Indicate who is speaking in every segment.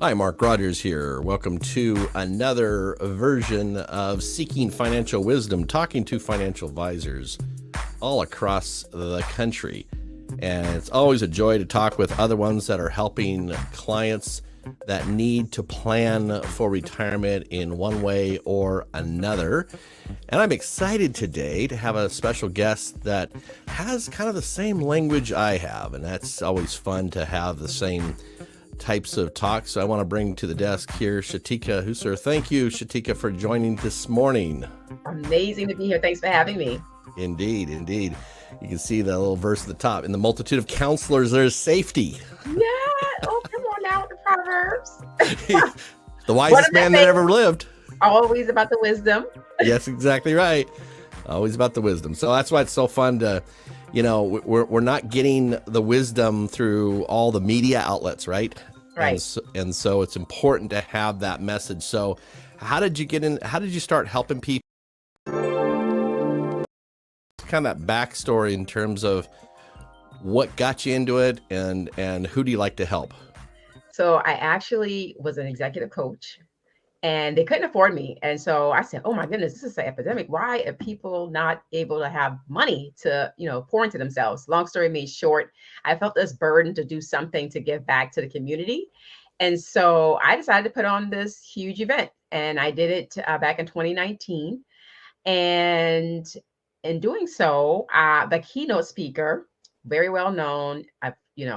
Speaker 1: Hi, Mark Rogers here. Welcome to another version of Seeking Financial Wisdom, talking to financial advisors all across the country. And it's always a joy to talk with other ones that are helping clients that need to plan for retirement in one way or another. And I'm excited today to have a special guest that has kind of the same language I have, and that's always fun to have the same types of talks. So I want to bring to the desk here Shateka Husser. Thank you, Shateka, for joining this morning.
Speaker 2: Amazing to be here. Thanks for having me.
Speaker 1: Indeed, indeed. You can see the little verse at the top. In the multitude of counselors, there's safety.
Speaker 2: Yeah. Oh, come on now with the Proverbs.
Speaker 1: The wisest man that ever lived.
Speaker 2: Always about the wisdom.
Speaker 1: Yes, exactly right. Always about the wisdom. So that's why it's so fun to, we're not getting the wisdom through all the media outlets, right?
Speaker 2: Right.
Speaker 1: And so it's important to have that message. So how did you get in? How did you start helping people? Kind of that backstory in terms of what got you into it and who do you like to help?
Speaker 2: So I actually was an executive coach and they couldn't afford me. And so I said, oh my goodness, this is an epidemic. Why are people not able to have money to, pour into themselves? Long story made short, I felt this burden to do something to give back to the community. And so I decided to put on this huge event and I did it back in 2019. And in doing so, the keynote speaker, very well known,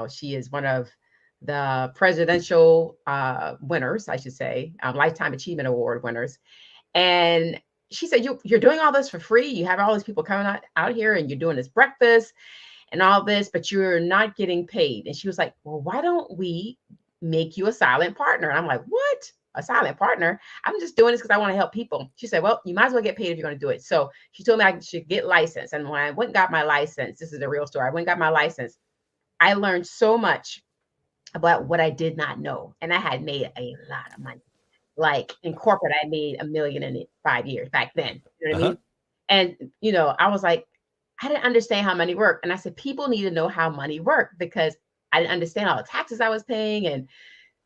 Speaker 2: she is one of the presidential winners, I should say, Lifetime Achievement Award winners. And she said, you're doing all this for free. You have all these people coming out here and you're doing this breakfast and all this, but you're not getting paid. And she was like, well, why don't we make you a silent partner? And I'm like, what? A silent partner? I'm just doing this because I want to help people. She said, well, you might as well get paid if you're going to do it. So she told me I should get licensed. And when I went and got my license, this is a real story. I went and got my license. I learned so much about what I did not know. And I had made a lot of money. Like in corporate, I made $1 million in 5 years back then. You know what I mean? And, I was like, I didn't understand how money worked. And I said, people need to know how money worked because I didn't understand all the taxes I was paying and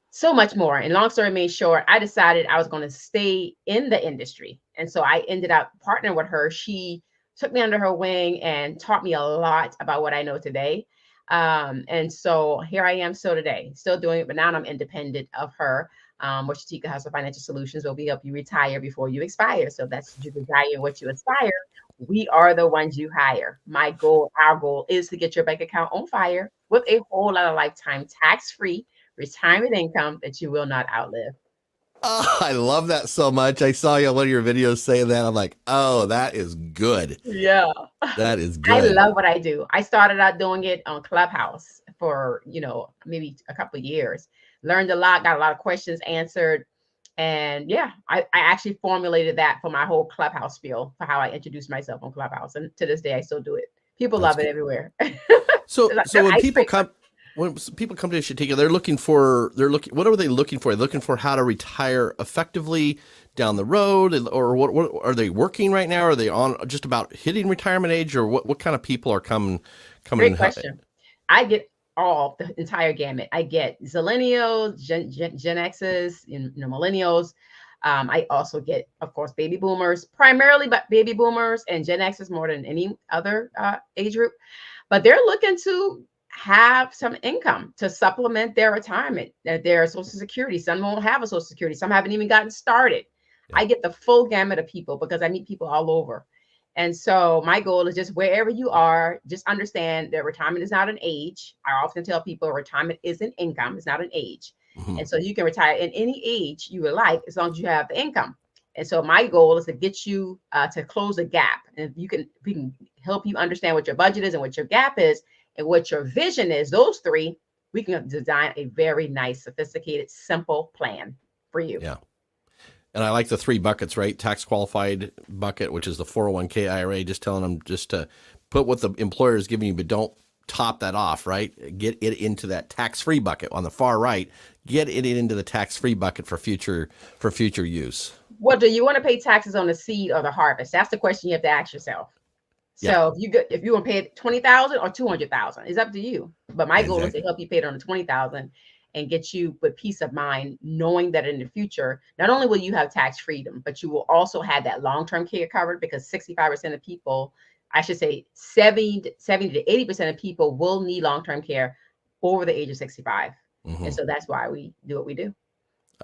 Speaker 2: so much more. And long story made short, I decided I was going to stay in the industry. And so I ended up partnering with her. She took me under her wing and taught me a lot about what I know today. And so here I am still today, still doing it, but now I'm independent of her. What Shateka Husser Financial Solutions will be help you retire before you expire. So that's what you desire, what you aspire. We are the ones you hire. Our goal is to get your bank account on fire with a whole lot of lifetime tax-free retirement income that you will not outlive.
Speaker 1: Oh, I love that so much. I saw you on one of your videos saying that. I'm like, oh, that is good.
Speaker 2: Yeah.
Speaker 1: That is good.
Speaker 2: I love what I do. I started out doing it on Clubhouse for, maybe a couple of years. Learned a lot, got a lot of questions answered. And yeah, I actually formulated that for my whole Clubhouse spiel for how I introduced myself on Clubhouse. And to this day, I still do it. People love it everywhere.
Speaker 1: So when people come to Shateka, what are they looking for? They're looking for how to retire effectively down the road, or what are they working right now? Are they on just about hitting retirement age, or what kind of people are coming?
Speaker 2: Great question. I get the entire gamut. I get Zillennials, Gen X's, millennials. I also get, of course, baby boomers, primarily, but baby boomers and Gen X's more than any other age group. But they're looking to have some income to supplement their retirement, their Social Security. Some won't have a Social Security. Some haven't even gotten started. Yeah. I get the full gamut of people because I meet people all over. And so my goal is just wherever you are, just understand that retirement is not an age. I often tell people retirement is an income. It's not an age. Mm-hmm. And so you can retire in any age you would like, as long as you have the income. And so my goal is to get you to close the gap. And we can help you understand what your budget is and what your gap is and what your vision is. Those three, we can design a very nice, sophisticated, simple plan for you.
Speaker 1: Yeah. And I like the 3 buckets, right? Tax qualified bucket, which is the 401k IRA, just telling them just to put what the employer is giving you, but don't top that off, right? Get it into that tax-free bucket on the far right. Get it into the tax-free bucket for future use.
Speaker 2: Well, do you want to pay taxes on the seed or the harvest? That's the question you have to ask yourself. So if you want to pay $20,000 or $200,000, it's up to you. But my goal is to help you pay it on the $20,000 and get you with peace of mind, knowing that in the future, not only will you have tax freedom, but you will also have that long-term care covered, because 65% of people, I should say 70 to 80% of people will need long-term care over the age of 65. And so that's why we do what we do.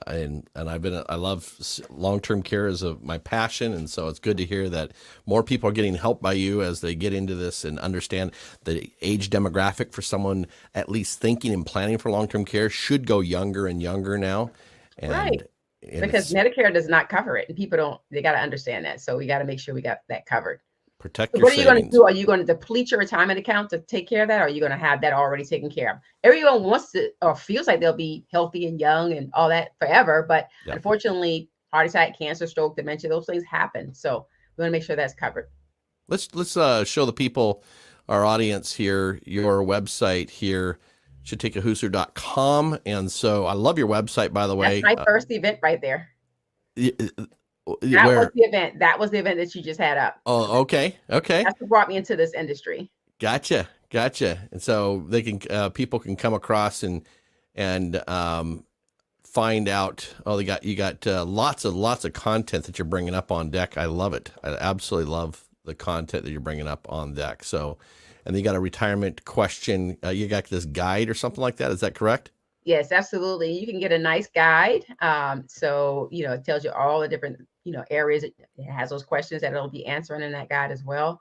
Speaker 1: And I love long-term care as my passion. And so it's good to hear that more people are getting help by you as they get into this and understand the age demographic for someone at least thinking and planning for long-term care should go younger and younger now. And,
Speaker 2: right. Because Medicare does not cover it, and people they got to understand that. So we got to make sure we got that covered.
Speaker 1: Protect
Speaker 2: so
Speaker 1: your
Speaker 2: what are you going to
Speaker 1: savings.
Speaker 2: do? Are you going to deplete your retirement account to take care of that? Or are you going to have that already taken care of? Everyone wants to, or feels like they'll be healthy and young and all that forever. But unfortunately, heart attack, cancer, stroke, dementia, those things happen. So we want to make sure that's covered.
Speaker 1: Let's show the people, our audience here, your website here, shatekahusser.com. And so I love your website, by the way.
Speaker 2: That's my first event right there.
Speaker 1: That
Speaker 2: was the event that you just had up.
Speaker 1: Oh, okay.
Speaker 2: That's what brought me into this industry.
Speaker 1: Gotcha. And so they can people can come across and find out. Oh, you got lots of content that you're bringing up on deck. I love it. I absolutely love the content that you're bringing up on deck. So, and then you got a retirement question. You got this guide or something like that. Is that correct?
Speaker 2: Yes, absolutely. You can get a nice guide. So, it tells you all the different, areas. It has those questions that it'll be answering in that guide as well.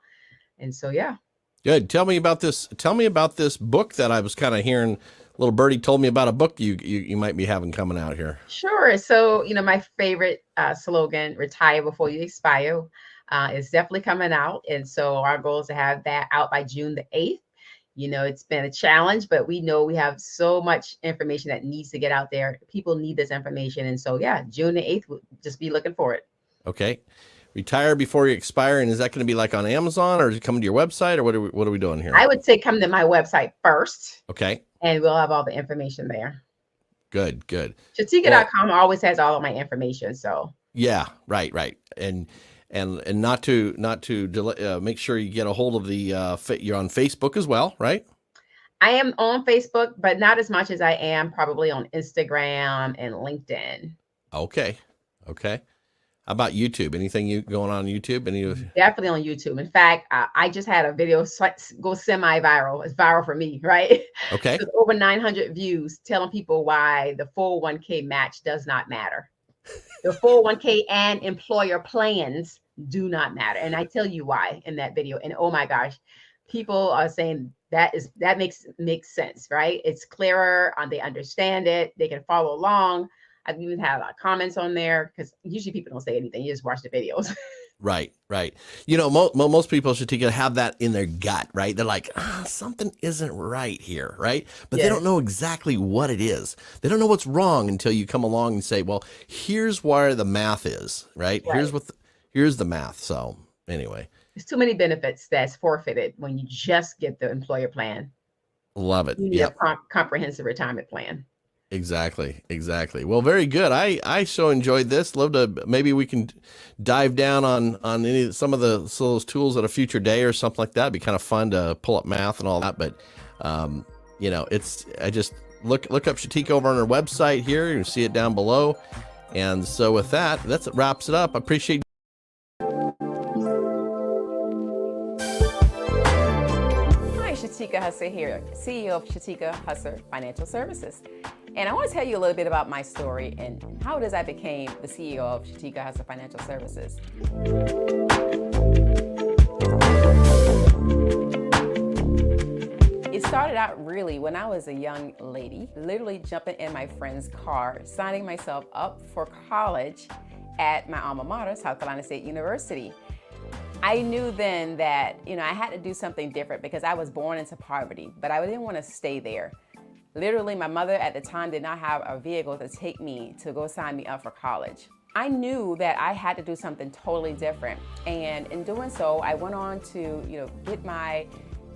Speaker 2: And so, yeah.
Speaker 1: Good. Tell me about this book that I was kind of hearing. Little birdie told me about a book you might be having coming out here.
Speaker 2: Sure. So, my favorite slogan, retire before you expire, is definitely coming out. And so our goal is to have that out by June the 8th. It's been a challenge, but we know we have so much information that needs to get out there. People need this information. And so, yeah, June the 8th, we'll just be looking for it.
Speaker 1: Okay. Retire before you expire. And is that going to be like on Amazon, or is it coming to your website, or what are we doing here?
Speaker 2: I would say come to my website first.
Speaker 1: Okay.
Speaker 2: And we'll have all the information there.
Speaker 1: Good.
Speaker 2: Shateka.com always has all of my information. So
Speaker 1: yeah, right. And not to delay, make sure you get a hold of you're on Facebook as well, right?
Speaker 2: I am on Facebook, but not as much as I am probably on Instagram and LinkedIn.
Speaker 1: Okay. How about YouTube? Anything going on YouTube?
Speaker 2: Definitely on YouTube. In fact, I just had a video go semi-viral. It's viral for me, right?
Speaker 1: Okay.
Speaker 2: So over 900 views telling people why the 401k match does not matter. The 401k and employer plans do not matter. And I tell you why in that video. And oh my gosh, people are saying that makes sense, right? It's clearer. They understand it. They can follow along. I've even had a lot of comments on there, because usually people don't say anything. You just watch the videos.
Speaker 1: Right. Most people should have that in their gut, right? They're like, something isn't right here, right? But They don't know exactly what it is. They don't know what's wrong until you come along and say, well, here's where the math is, right? Here's the math. So anyway.
Speaker 2: There's too many benefits that's forfeited when you just get the employer plan.
Speaker 1: Love it.
Speaker 2: You need a comprehensive retirement plan.
Speaker 1: Exactly. Well, very good. I so enjoyed this. Love to, maybe we can dive down on some of those tools at a future day or something like that. It'd be kind of fun to pull up math and all that. But I just look up Shateka over on her website here. You can see it down below. And so with that wraps it up. I appreciate.
Speaker 3: Shateka Husser here, CEO of Shateka Husser Financial Services. And I want to tell you a little bit about my story and how it is I became the CEO of Shateka Husser Financial Services. It started out really when I was a young lady, literally jumping in my friend's car, signing myself up for college at my alma mater, South Carolina State University. I knew then that, I had to do something different because I was born into poverty, but I didn't want to stay there. Literally, my mother at the time did not have a vehicle to take me to go sign me up for college. I knew that I had to do something totally different. And in doing so, I went on to, get my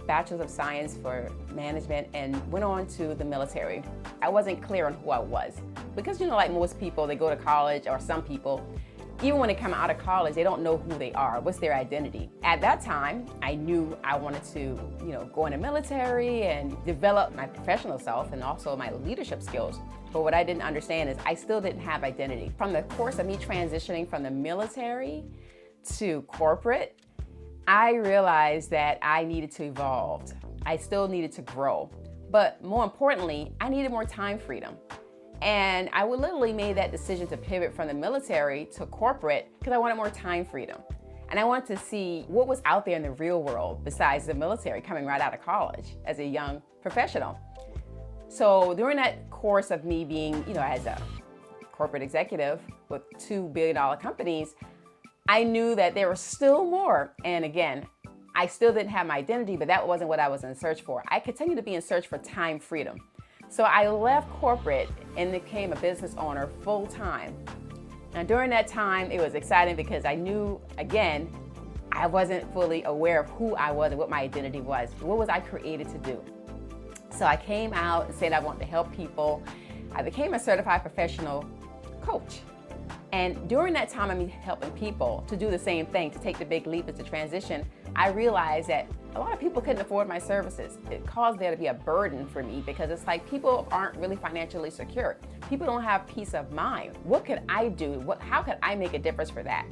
Speaker 3: Bachelor's of Science for Management and went on to the military. I wasn't clear on who I was because, like most people, they go to college, or some people, even when they come out of college, they don't know who they are. What's their identity? At that time, I knew I wanted to, go in the military and develop my professional self and also my leadership skills. But what I didn't understand is I still didn't have identity. From the course of me transitioning from the military to corporate, I realized that I needed to evolve. I still needed to grow. But more importantly, I needed more time freedom. And I would literally made that decision to pivot from the military to corporate because I wanted more time freedom. And I wanted to see what was out there in the real world besides the military, coming right out of college as a young professional. So during that course of me being, as a corporate executive with $2 billion companies, I knew that there was still more. And again, I still didn't have my identity, but that wasn't what I was in search for. I continued to be in search for time freedom. So I left corporate and became a business owner full time. Now during that time, it was exciting because I knew, again, I wasn't fully aware of who I was and what my identity was. What was I created to do? So I came out and said I wanted to help people. I became a certified professional coach. And during that time of me helping people to do the same thing, to take the big leap into transition, I realized that a lot of people couldn't afford my services. It caused there to be a burden for me because it's like people aren't really financially secure. People don't have peace of mind. What could I do? How could I make a difference for that?